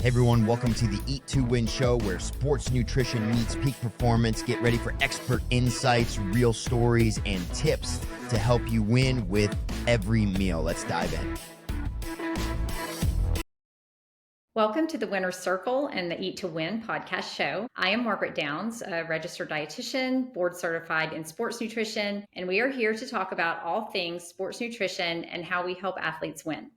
Hey everyone, welcome to the Eat to Win show where sports nutrition meets peak performance. Get ready for expert insights, real stories, and tips to help you win with every meal. Let's dive in. Welcome to the Winner's Circle and the Eat to Win podcast show. I am Margaret Downs, a registered dietitian, board certified in sports nutrition, and we are here to talk about all things sports nutrition and how we help athletes win.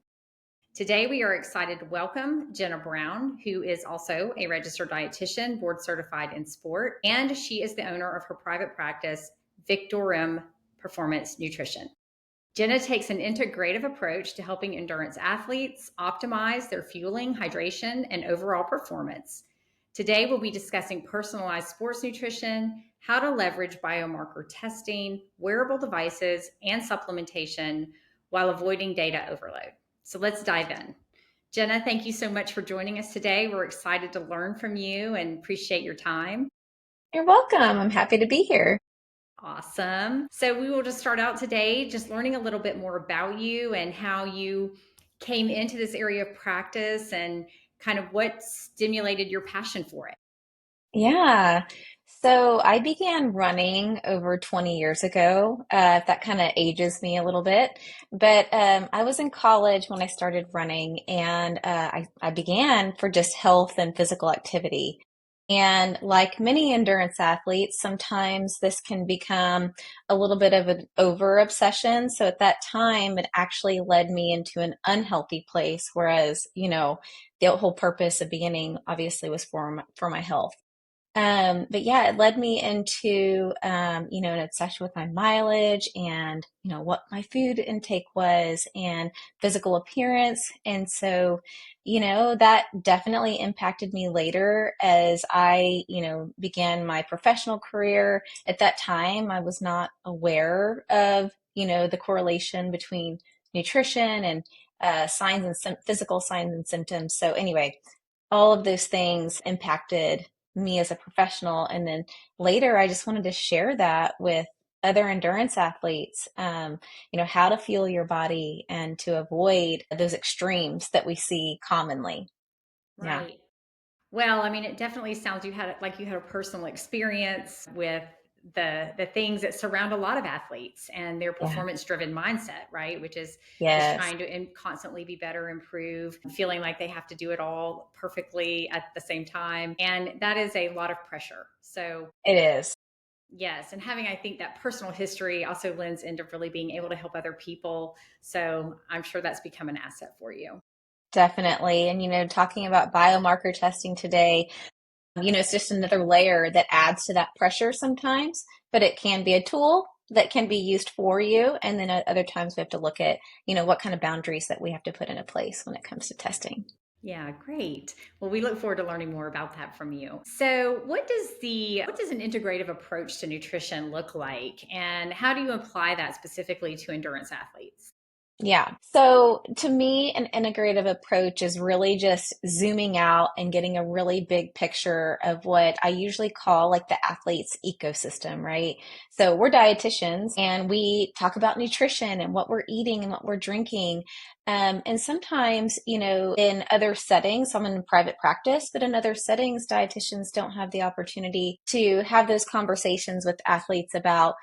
Today, we are excited to welcome Jena Brown, who is also a registered dietitian, board certified in sport, and she is the owner of her private practice, Victorim Performance Nutrition. Jena takes an integrative approach to helping endurance athletes optimize their fueling, hydration, and overall performance. Today, we'll be discussing personalized sports nutrition, how to leverage biomarker testing, wearable devices, and supplementation while avoiding data overload. So let's dive in. Jena, thank you so much for joining us today. We're excited to learn from you and appreciate your time. You're welcome. I'm happy to be here. Awesome. So we will just start out today just learning a little bit more about you and how you came into this area of practice and kind of what stimulated your passion for it. Yeah. So I began running over 20 years ago. If that kind of ages me a little bit. But I was in college when I started running, and I began for just health and physical activity. And like many endurance athletes, sometimes this can become a little bit of an over obsession. So at that time, it actually led me into an unhealthy place. Whereas, the whole purpose of beginning obviously was for my health. But yeah, it led me into, an obsession with my mileage and, what my food intake was and physical appearance. And so, that definitely impacted me later as I, began my professional career. At that time, I was not aware of, the correlation between nutrition and signs and physical signs and symptoms. So anyway, all of those things impacted me as a professional. And then later, I just wanted to share that with other endurance athletes, how to fuel your body and to avoid those extremes that we see commonly. Yeah. Right. Well, I mean, it definitely sounds you had a personal experience with the things that surround a lot of athletes and their Yeah. performance driven mindset, right? Which is just Yes, trying to constantly be better, improve, feeling like they have to do it all perfectly at the same time. And that is a lot of pressure. So, it is. yes. And having, I think, that personal history also lends into really being able to help other people. So, I'm sure that's become an asset for you. Definitely. And, talking about biomarker testing today, it's just another layer that adds to that pressure sometimes, but it can be a tool that can be used for you. And then at other times we have to look at, what kind of boundaries that we have to put into place when it comes to testing. Yeah, great. Well, we look forward to learning more about that from you. So, what does an integrative approach to nutrition look like, and how do you apply that specifically to endurance athletes? Yeah. So to me, an integrative approach is really just zooming out and getting a really big picture of what I usually call like the athlete's ecosystem, right? So we're dietitians and we talk about nutrition and what we're eating and what we're drinking. And sometimes, in other settings, I'm in private practice, but in other settings, dietitians don't have the opportunity to have those conversations with athletes about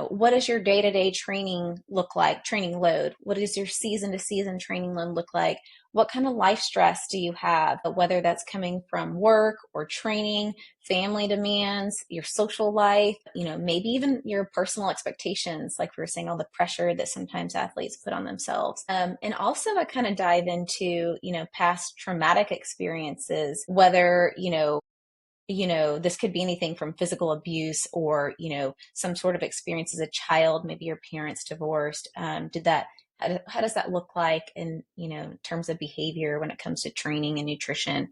what does your day-to-day training look like, training load? What does your season to season training load look like? What kind of life stress do you have, whether that's coming from work or training, family demands, your social life, maybe even your personal expectations, like we were saying, all the pressure that sometimes athletes put on themselves. And also I kind of dive into, past traumatic experiences, whether, this could be anything from physical abuse or, some sort of experience as a child, maybe your parents divorced. How does that look like in terms of behavior when it comes to training and nutrition?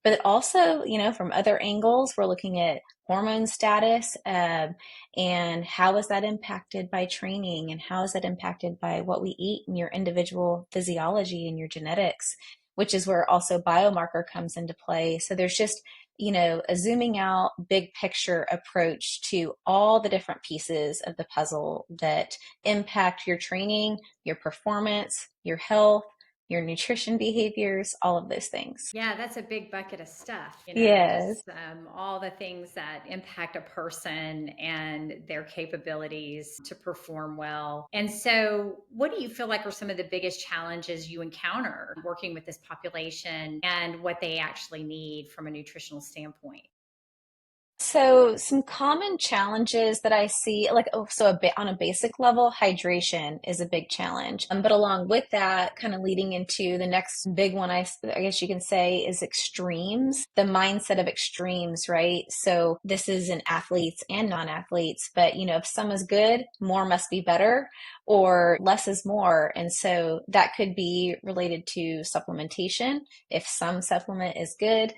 But also, from other angles, we're looking at hormone status, and how is that impacted by training and how is that impacted by what we eat and your individual physiology and your genetics, which is where also biomarker comes into play. So there's just, a zooming out big picture approach to all the different pieces of the puzzle that impact your training, your performance, your health, your nutrition behaviors, all of those things. Yeah, that's a big bucket of stuff, Yes. just all the things that impact a person and their capabilities to perform well. And so, what do you feel like are some of the biggest challenges you encounter working with this population and what they actually need from a nutritional standpoint? So some common challenges that I see, like, so a bit on a basic level, hydration is a big challenge. But along with that, kind of leading into the next big one, I guess you can say, is extremes, the mindset of extremes, right? So this is in athletes and non-athletes, but if some is good, more must be better, or less is more. And so that could be related to supplementation. If some supplement is good,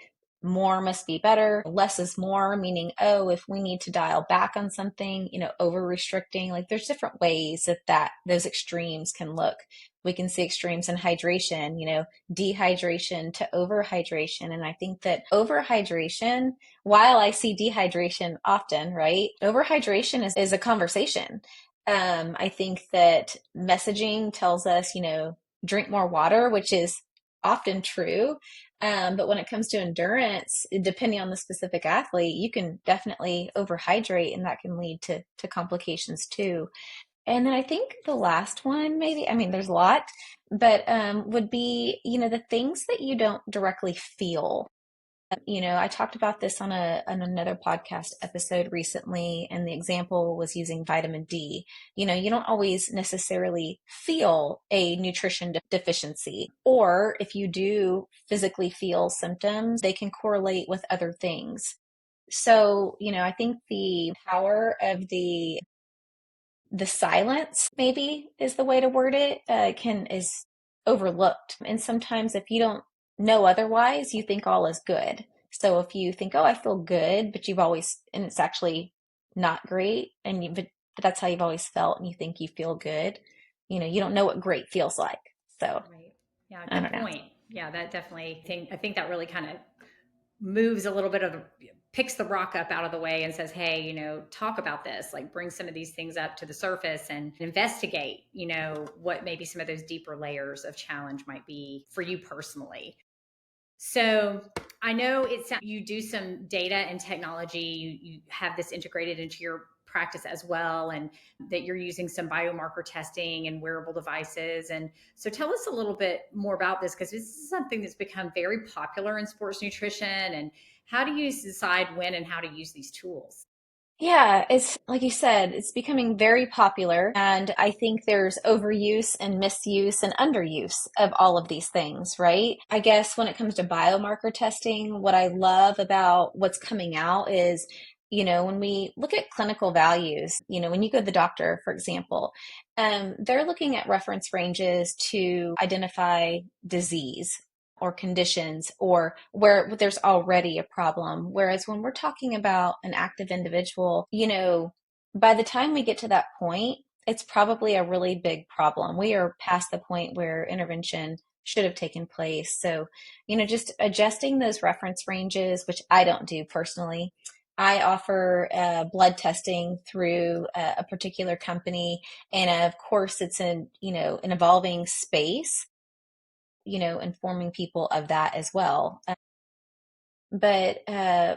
more must be better. Less is more, meaning, oh, if we need to dial back on something, over restricting, like there's different ways that those extremes can look. We can see extremes in hydration, dehydration to overhydration. And I think that overhydration, while I see dehydration often, right? Overhydration is a conversation. I think that messaging tells us, drink more water, which is often true. But when it comes to endurance, depending on the specific athlete, you can definitely overhydrate, and that can lead to complications too. And then I think the last one, maybe, I mean, there's a lot, but would be, the things that you don't directly feel. I talked about this on another podcast episode recently, and the example was using vitamin D. You don't always necessarily feel a nutrition deficiency, or if you do physically feel symptoms, they can correlate with other things. So, I think the power of the silence, maybe is the way to word it, is overlooked. And sometimes if you don't know otherwise, you think all is good. So if you think, oh, I feel good, but and it's actually not great, but that's how you've always felt, and you think you feel good, you don't know what great feels like. So, Right. Yeah, I good don't know. point. Yeah, that definitely I think that really kind of moves a little bit of picks the rock up out of the way and says, hey, talk about this, like bring some of these things up to the surface and investigate, what maybe some of those deeper layers of challenge might be for you personally. So I know you do some data and technology. You have this integrated into your practice as well, and that you're using some biomarker testing and wearable devices. And so tell us a little bit more about this, because this is something that's become very popular in sports nutrition. And how do you decide when and how to use these tools? Yeah, it's like you said, it's becoming very popular. And I think there's overuse and misuse and underuse of all of these things, right? I guess when it comes to biomarker testing, what I love about what's coming out is, when we look at clinical values, when you go to the doctor, for example, they're looking at reference ranges to identify disease or conditions, or where there's already a problem. Whereas when we're talking about an active individual, by the time we get to that point, it's probably a really big problem. We are past the point where intervention should have taken place. So, just adjusting those reference ranges, which I don't do personally. I offer blood testing through a particular company, and of course, it's an evolving space, informing people of that as well. But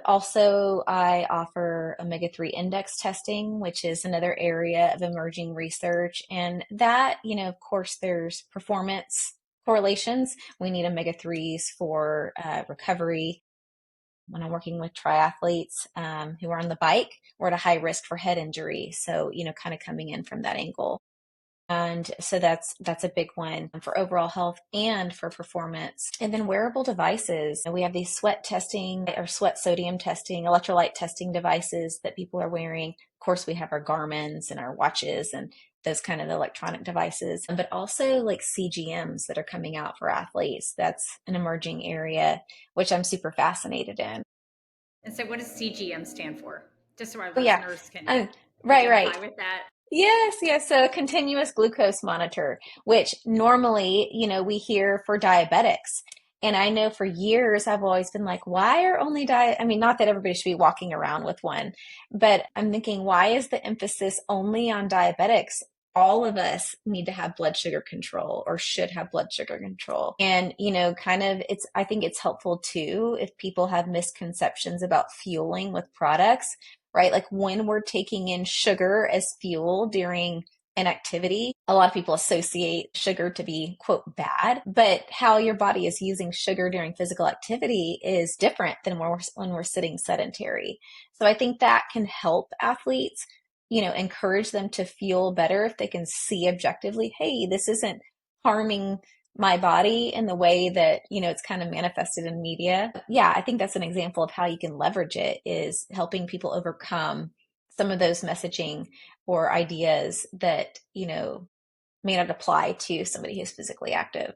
also, I offer omega-3 index testing, which is another area of emerging research. And that, of course, there's performance correlations. We need omega-3s for recovery. When I'm working with triathletes who are on the bike, we're at a high risk for head injury. So, kind of coming in from that angle. And so that's a big one for overall health and for performance. And then wearable devices. We have these sweat testing or sweat sodium testing, electrolyte testing devices that people are wearing. Of course, we have our Garmins and our watches and those kind of electronic devices, but also like CGMs that are coming out for athletes. That's an emerging area, which I'm super fascinated in. And so what does CGM stand for? Just so our Oh, yeah. listeners can Right, right. identify with that. Yes, yes. So a continuous glucose monitor, which normally, we hear for diabetics. And I know for years I've always been like, why are only I mean, not that everybody should be walking around with one, but I'm thinking, why is the emphasis only on diabetics? all of us need to have blood sugar control or should have blood sugar control. And, I think it's helpful too if people have misconceptions about fueling with products, right? Like when we're taking in sugar as fuel during an activity, a lot of people associate sugar to be, quote, bad, but how your body is using sugar during physical activity is different than when we're sitting sedentary. So I think that can help athletes, encourage them to feel better if they can see objectively, hey, this isn't harming my body in the way that, it's kind of manifested in media. Yeah, I think that's an example of how you can leverage it, is helping people overcome some of those messaging or ideas that, may not apply to somebody who's physically active.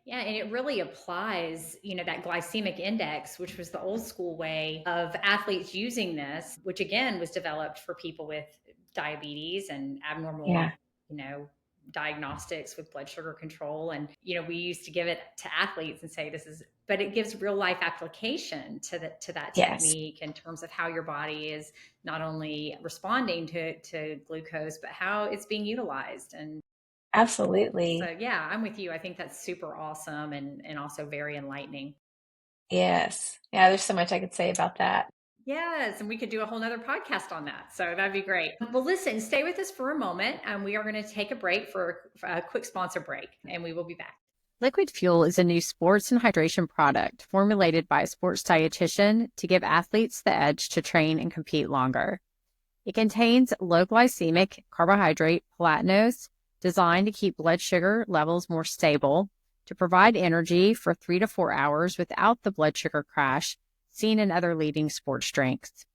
Yeah, and it really applies, that glycemic index, which was the old school way of athletes using this, which again was developed for people with diabetes and abnormal, Yeah. you know, diagnostics with blood sugar control. And, we used to give it to athletes and say this is, but it gives real life application to that Yes, technique in terms of how your body is not only responding to glucose, but how it's being utilized. And so, absolutely. yeah, I'm with you. I think that's super awesome and also very enlightening. Yes. Yeah, there's so much I could say about that. Yes, and we could do a whole nother podcast on that. So that'd be great. Well, listen, stay with us for a moment, and we are going to take a break for a quick sponsor break, and we will be back. Liquid Fuel is a new sports and hydration product formulated by a sports dietitian to give athletes the edge to train and compete longer. It contains low glycemic carbohydrate platinose designed to keep blood sugar levels more stable, to provide energy for 3 to 4 hours without the blood sugar crash seen in other leading sports drinks.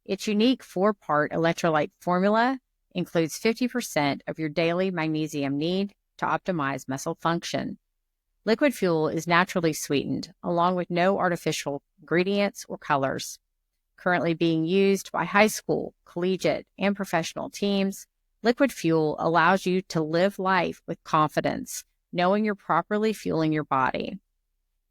Its unique 4-part electrolyte formula includes 50% of your daily magnesium need to optimize muscle function. Liquid Fuel is naturally sweetened, along with no artificial ingredients or colors. Currently being used by high school, collegiate, and professional teams, Liquid Fuel allows you to live life with confidence, knowing you're properly fueling your body.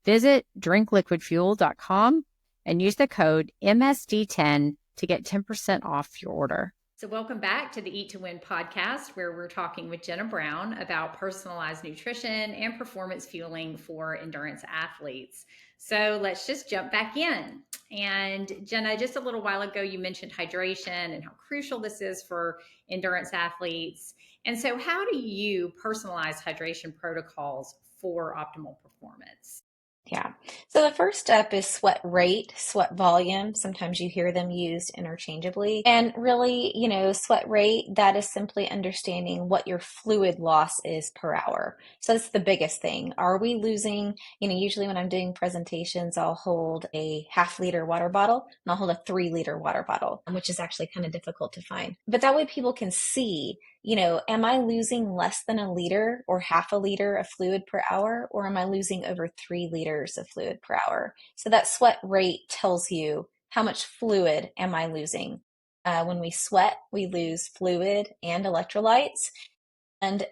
Visit drinkliquidfuel.com and use the code MSD10 to get 10% off your order. So welcome back to the Eat to Win podcast, where we're talking with Jena Brown about personalized nutrition and performance fueling for endurance athletes. So let's just jump back in. And Jena, just a little while ago, you mentioned hydration and how crucial this is for endurance athletes. And so how do you personalize hydration protocols for optimal performance? Yeah. So the first step is sweat rate, sweat volume. Sometimes you hear them used interchangeably. And really, sweat rate, that is simply understanding what your fluid loss is per hour. So that's the biggest thing. Are we losing, usually when I'm doing presentations, I'll hold a half-liter water bottle and I'll hold a 3-liter water bottle, which is actually kind of difficult to find. But that way people can see, am I losing less than a liter or half a liter of fluid per hour, or am I losing over 3 liters of fluid per hour? So that sweat rate tells you how much fluid am I losing. When we sweat, we lose fluid and electrolytes. And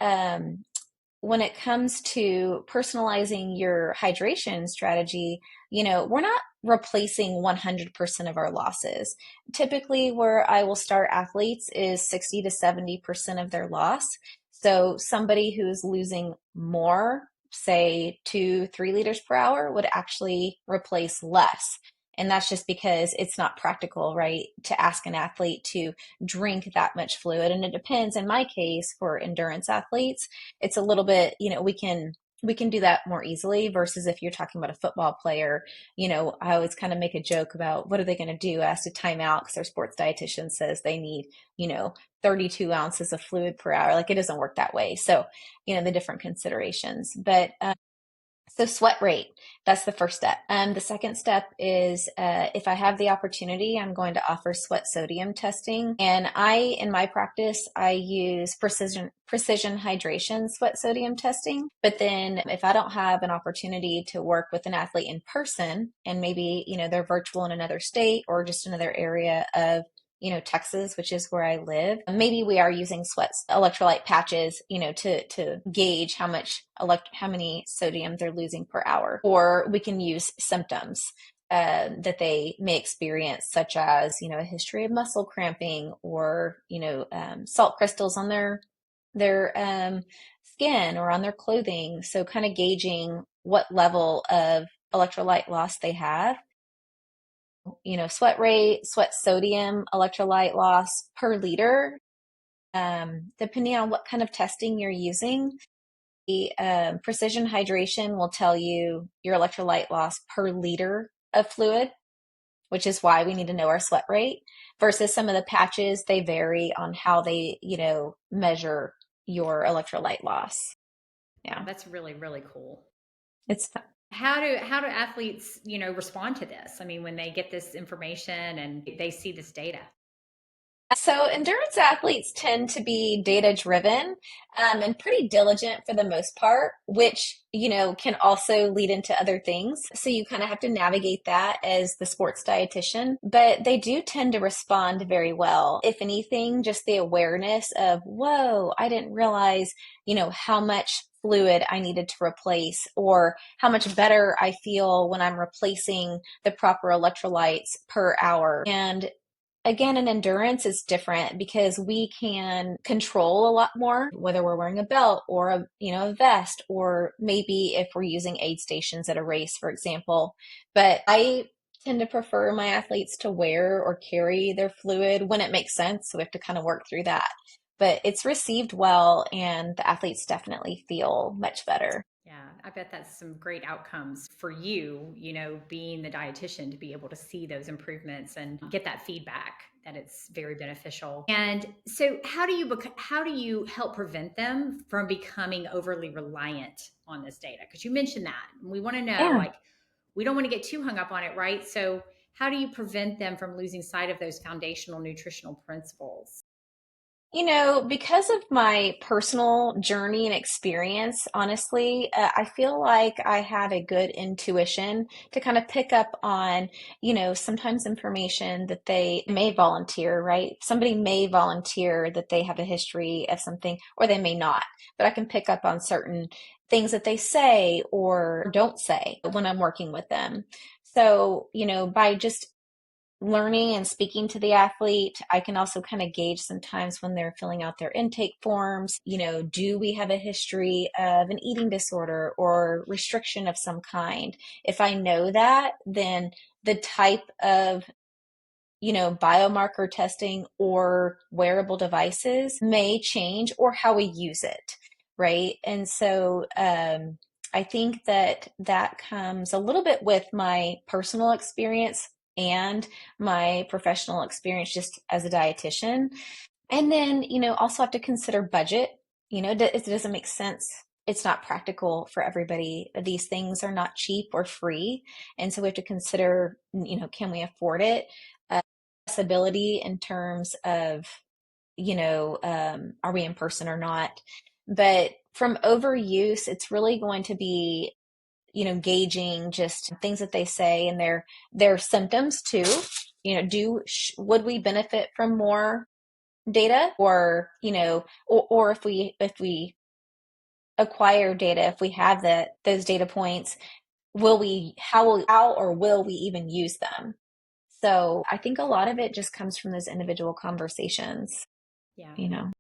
when it comes to personalizing your hydration strategy, we're not replacing 100% of our losses. Typically, where I will start athletes is 60 to 70% of their loss. So somebody who's losing more, say 2, 3 liters per hour, would actually replace less. And that's just because it's not practical, right, to ask an athlete to drink that much fluid. And it depends. In my case, for endurance athletes, it's a little bit, we can do that more easily versus if you're talking about a football player. I always kind of make a joke about what are they going to do, ask to time out because their sports dietitian says they need, 32 ounces of fluid per hour. Like, it doesn't work that way. So, the different considerations. But so sweat rate, that's the first step. The second step is if I have the opportunity, I'm going to offer sweat sodium testing. And in my practice, I use precision hydration sweat sodium testing. But then if I don't have an opportunity to work with an athlete in person, and maybe, they're virtual in another state or just another area of Texas, which is where I live. Maybe we are using electrolyte patches, to gauge how many sodium they're losing per hour. Or we can use symptoms that they may experience, such as, a history of muscle cramping or, salt crystals on their their skin or on their clothing. So kind of gauging what level of electrolyte loss they have. Sweat rate, sweat sodium, electrolyte loss per liter. Depending on what kind of testing you're using, the precision hydration will tell you your electrolyte loss per liter of fluid, which is why we need to know our sweat rate, versus some of the patches, they vary on how they, measure your electrolyte loss. Yeah. That's really, really cool. It's fun. How do athletes, respond to this? I mean, when they get this information and they see this data. So endurance athletes tend to be data driven and pretty diligent for the most part, which, can also lead into other things. So you kind of have to navigate that as the sports dietitian, but they do tend to respond very well. If anything, just the awareness of, whoa, I didn't realize, how much fluid I needed to replace, or how much better I feel when I'm replacing the proper electrolytes per hour. And again, in endurance is different because we can control a lot more, whether we're wearing a belt or a vest, or maybe if we're using aid stations at a race, for example. But I tend to prefer my athletes to wear or carry their fluid when it makes sense. So we have to kind of work through that. But it's received well, and the athletes definitely feel much better. Yeah, I bet that's some great outcomes for you, being the dietitian, to be able to see those improvements and get that feedback that it's very beneficial. And so how do you help prevent them from becoming overly reliant on this data? Because you mentioned that. We want to know, Yeah. like, we don't want to get too hung up on it, right? So how do you prevent them from losing sight of those foundational nutritional principles? Because of my personal journey and experience, honestly, I feel like I have a good intuition to kind of pick up on, sometimes information that they may volunteer, right? Somebody may volunteer that they have a history of something, or they may not, but I can pick up on certain things that they say or don't say when I'm working with them. So, by just learning and speaking to the athlete, I can also kind of gauge sometimes when they're filling out their intake forms, do we have a history of an eating disorder or restriction of some kind? If I know that, then the type of biomarker testing or wearable devices may change, or how we use it, right? And so I think that comes a little bit with my personal experience and my professional experience just as a dietitian. And then, also have to consider budget. It doesn't make sense. It's not practical for everybody. These things are not cheap or free. And so we have to consider, can we afford it? Accessibility in terms of, are we in person or not? But from overuse, it's really going to be, gauging just things that they say and their symptoms too. Would we benefit from more data, or or if we acquire data, if we have those data points, how or will we even use them? So I think a lot of it just comes from those individual conversations, Yeah. you know.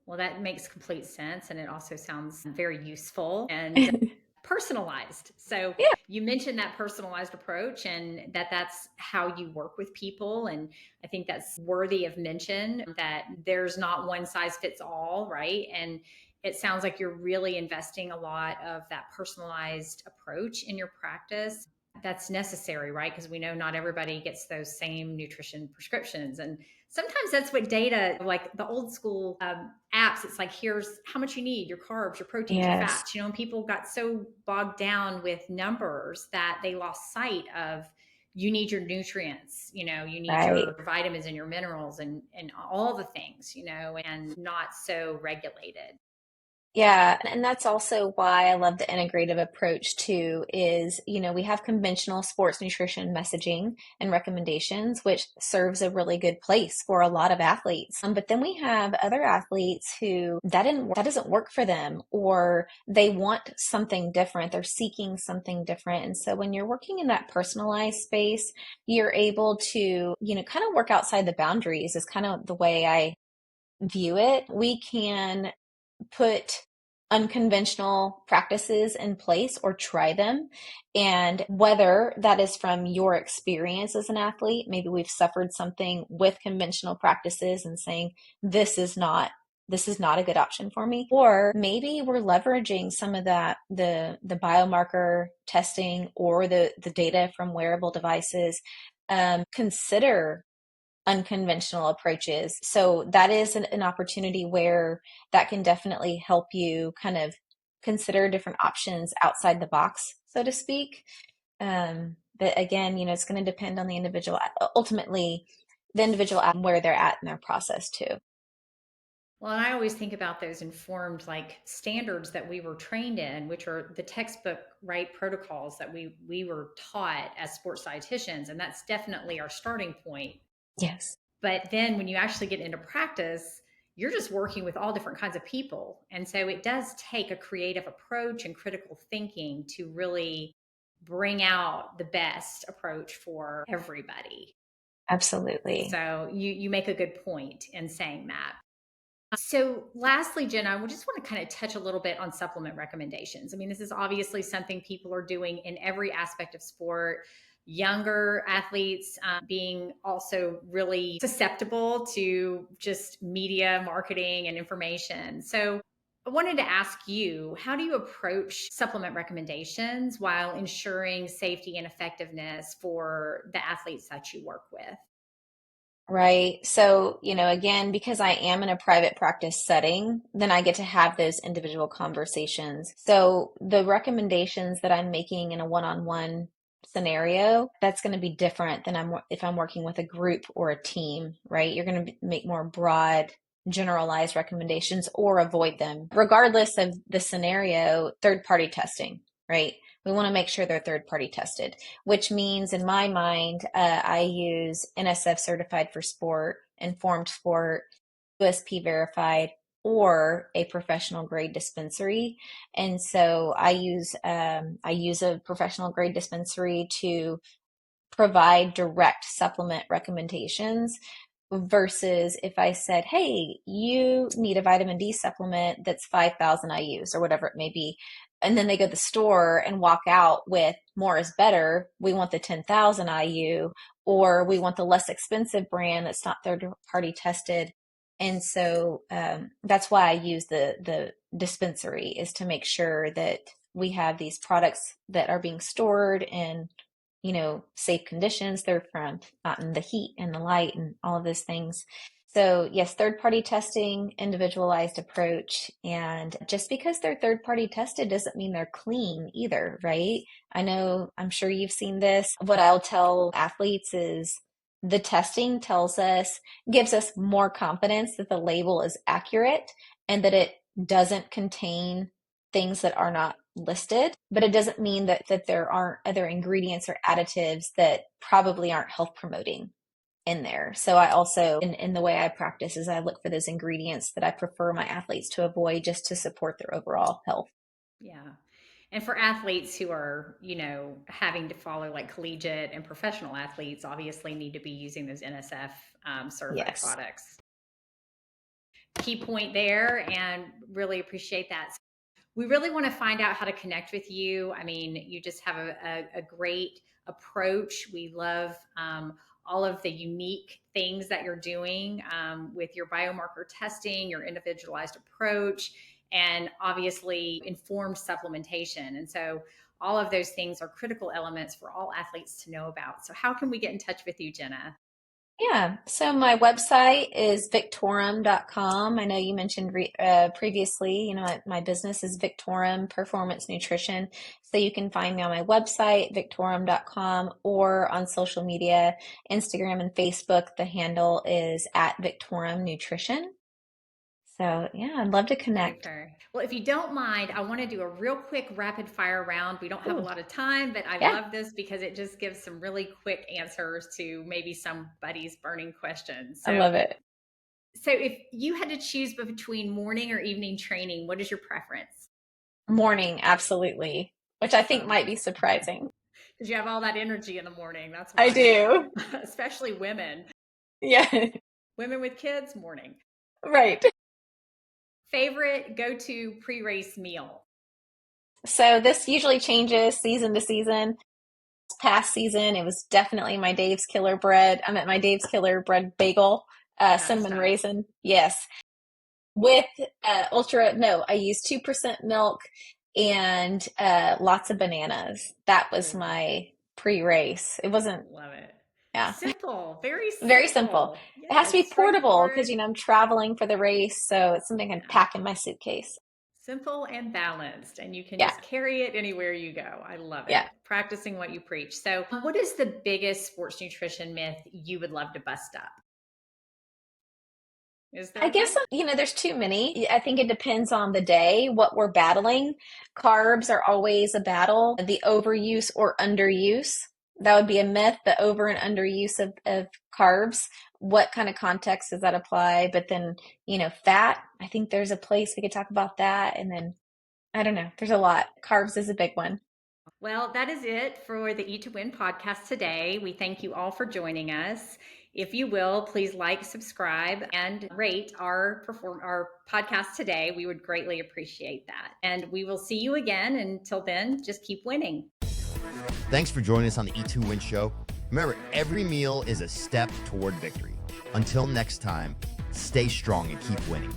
Well, that makes complete sense. And it also sounds very useful and personalized. So Yeah, you mentioned that personalized approach, and that's how you work with people. And I think that's worthy of mention, that there's not one size fits all, right? And it sounds like you're really investing a lot of that personalized approach in your practice. That's necessary, right? Because we know not everybody gets those same nutrition prescriptions. And sometimes that's what data, like the old school apps, it's like, here's how much you need, your carbs, your proteins, your yes, fats, and people got so bogged down with numbers that they lost sight of, you need your nutrients, you need right. your vitamins and your minerals and all the things, and not so regulated. Yeah, and that's also why I love the integrative approach too, is, we have conventional sports nutrition messaging and recommendations, which serves a really good place for a lot of athletes. But then we have other athletes who that doesn't work for them, or they want something different. They're seeking something different. And so when you're working in that personalized space, you're able to, kind of work outside the boundaries is kind of the way I view it. We can put unconventional practices in place or try them. And whether that is from your experience as an athlete, maybe we've suffered something with conventional practices and saying, this is not a good option for me. Or maybe we're leveraging some of that, the biomarker testing or the data from wearable devices. Consider unconventional approaches. So that is an opportunity where that can definitely help you kind of consider different options outside the box, so to speak. But again, it's going to depend on the individual, ultimately, the individual where they're at in their process too. Well, and I always think about those informed like standards that we were trained in, which are the textbook, right, protocols that we were taught as sports dietitians, and that's definitely our starting point. Yes. But then when you actually get into practice, you're just working with all different kinds of people. And so it does take a creative approach and critical thinking to really bring out the best approach for everybody. Absolutely. So you make a good point in saying that. So lastly, Jenna, we just want to kind of touch a little bit on supplement recommendations. I mean, this is obviously something people are doing in every aspect of sport. Younger athletes being also really susceptible to just media marketing and information. So I wanted to ask you, how do you approach supplement recommendations while ensuring safety and effectiveness for the athletes that you work with? Right. So, again, because I am in a private practice setting, then I get to have those individual conversations. So the recommendations that I'm making in a one-on-one scenario, that's going to be different than if I'm working with a group or a team, right? You're going to make more broad, generalized recommendations or avoid them. Regardless of the scenario, third-party testing, right? We want to make sure they're third party tested, which means in my mind, I use NSF certified for sport, informed sport, USP verified, or a professional grade dispensary. And so I use a professional grade dispensary to provide direct supplement recommendations versus if I said, hey, you need a vitamin D supplement that's 5,000 IUs or whatever it may be. And then they go to the store and walk out with more is better. We want the 10,000 IU, or we want the less expensive brand that's not third party tested. And so that's why I use the dispensary, is to make sure that we have these products that are being stored in safe conditions. They're from not in the heat and the light and all of those things. So yes, third party testing, individualized approach. And just because they're third party tested doesn't mean they're clean either, right? I'm sure you've seen this. What I'll tell athletes is the testing gives us more confidence that the label is accurate and that it doesn't contain things that are not listed, but it doesn't mean that there aren't other ingredients or additives that probably aren't health promoting in there. So I also, in the way I practice, is I look for those ingredients that I prefer my athletes to avoid just to support their overall health. Yeah. And for athletes who are, having to follow like collegiate and professional athletes, obviously need to be using those NSF certified Yes. products. Key point there, and really appreciate that. We really want to find out how to connect with you. I mean, you just have a great approach. We love all of the unique things that you're doing with your biomarker testing, your individualized approach, and obviously informed supplementation. And so all of those things are critical elements for all athletes to know about. So how can we get in touch with you, Jena? Yeah, so my website is victorum.com. I know you mentioned previously, my business is Victorum Performance Nutrition. So you can find me on my website, victorum.com, or on social media, Instagram and Facebook. The handle is at Victorum Nutrition. So yeah, I'd love to connect. Super. Well, if you don't mind, I want to do a real quick rapid fire round. We don't have a Ooh, lot of time, but I yeah, love this because it just gives some really quick answers to maybe somebody's burning questions. I So, love it. if you had to choose between morning or evening training, what is your preference? Morning, absolutely, which I think Awesome. might be surprising. Because you have all that energy in the morning. That's I why, do. especially women. Yeah, Women with kids, morning. right. Favorite go-to pre-race meal? So this usually changes season to season. Past season, it was definitely my Dave's Killer Bread. I'm at my Dave's Killer Bread bagel, That's cinnamon nice. raisin. Yes. With no, I use 2% milk and lots of bananas. That was Ooh, my pre-race. It wasn't, love it. yeah, Simple, very very simple. simple. It has to Yes, be portable because, straightforward. I'm traveling for the race, so it's something I can Yeah. pack in my suitcase. Simple and balanced, and you can Yeah, just carry it anywhere you go. I love yeah. it. Practicing what you preach. So, what is the biggest sports nutrition myth you would love to bust up? Is I there guess, one? there's too many. I think it depends on the day, what we're battling. Carbs are always a battle. The overuse or underuse, that would be a myth, the over and underuse of carbs. What kind of context does that apply? But then, fat, I think there's a place we could talk about that. And then, I don't know, there's a lot. Carbs is a big one. Well, that is it for the Eat to Win podcast today. We thank you all for joining us. If you will, please like, subscribe, and rate our podcast today. We would greatly appreciate that. And we will see you again. Until then, just keep winning. Thanks for joining us on the Eat2Win show. Remember, every meal is a step toward victory. Until next time, stay strong and keep winning.